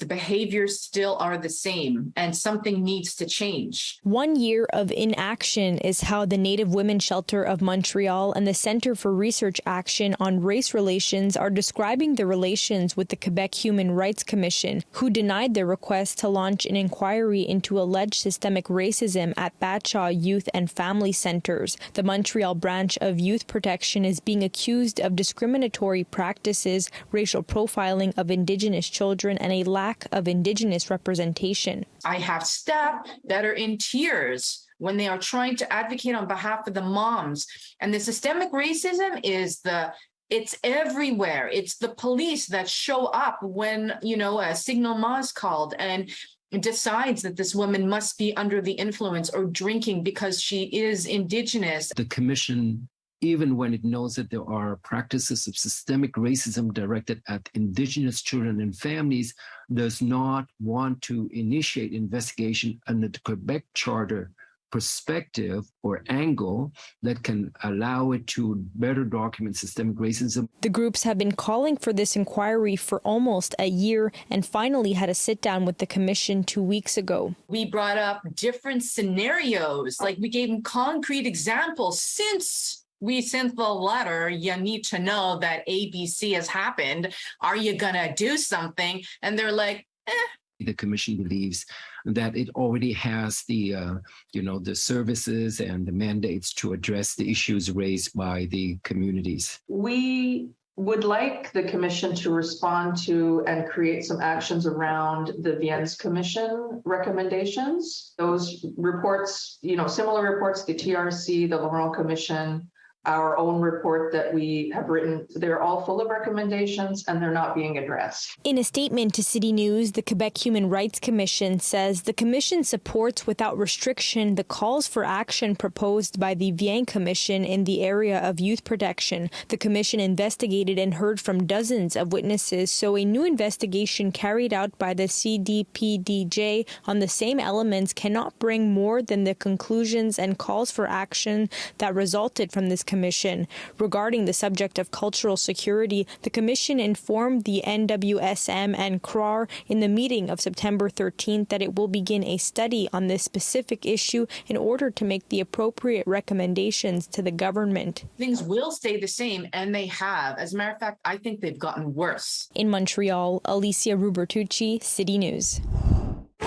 the behaviors still are the same and something needs to change. 1 year of inaction is how the Native Women Shelter of Montreal and the Centre for Research Action on Race Relations are describing the relations with the Quebec Human Rights Commission, who denied their request to launch an inquiry into alleged systemic racism at Batshaw Youth and Family Centres. The Montreal branch of Youth Protection is being accused of discriminatory practices, racial profiling of Indigenous children, and a lack of Indigenous representation. I have staff that are in tears when they are trying to advocate on behalf of the moms. And the systemic racism it's everywhere. It's the police that show up when, a signal ma is called and decides that this woman must be under the influence or drinking because she is Indigenous. The commission, even when it knows that there are practices of systemic racism directed at Indigenous children and families, does not want to initiate investigation under the Quebec Charter perspective or angle that can allow it to better document systemic racism. The groups have been calling for this inquiry for almost a year and finally had a sit-down with the commission 2 weeks ago. We brought up different scenarios, like we gave them concrete examples. Since we sent the letter, you need to know that ABC has happened. Are you gonna do something? And they're like, The commission believes that it already has the services and the mandates to address the issues raised by the communities. We would like the commission to respond to and create some actions around the Viens Commission recommendations. Those reports, similar reports, the TRC, the Laurent Commission, our own report that we have written, they're all full of recommendations and they're not being addressed. In a statement to City News, the Quebec Human Rights Commission says the commission supports without restriction the calls for action proposed by the Viens Commission in the area of youth protection. The commission investigated and heard from dozens of witnesses, so a new investigation carried out by the CDPDJ on the same elements cannot bring more than the conclusions and calls for action that resulted from this commission. Regarding the subject of cultural security, the commission informed the NWSM and CRAR in the meeting of September 13th that it will begin a study on this specific issue in order to make the appropriate recommendations to the government. Things will stay the same, and they have. As a matter of fact, I think they've gotten worse. In Montreal, Alyssia Rubertucci, City News.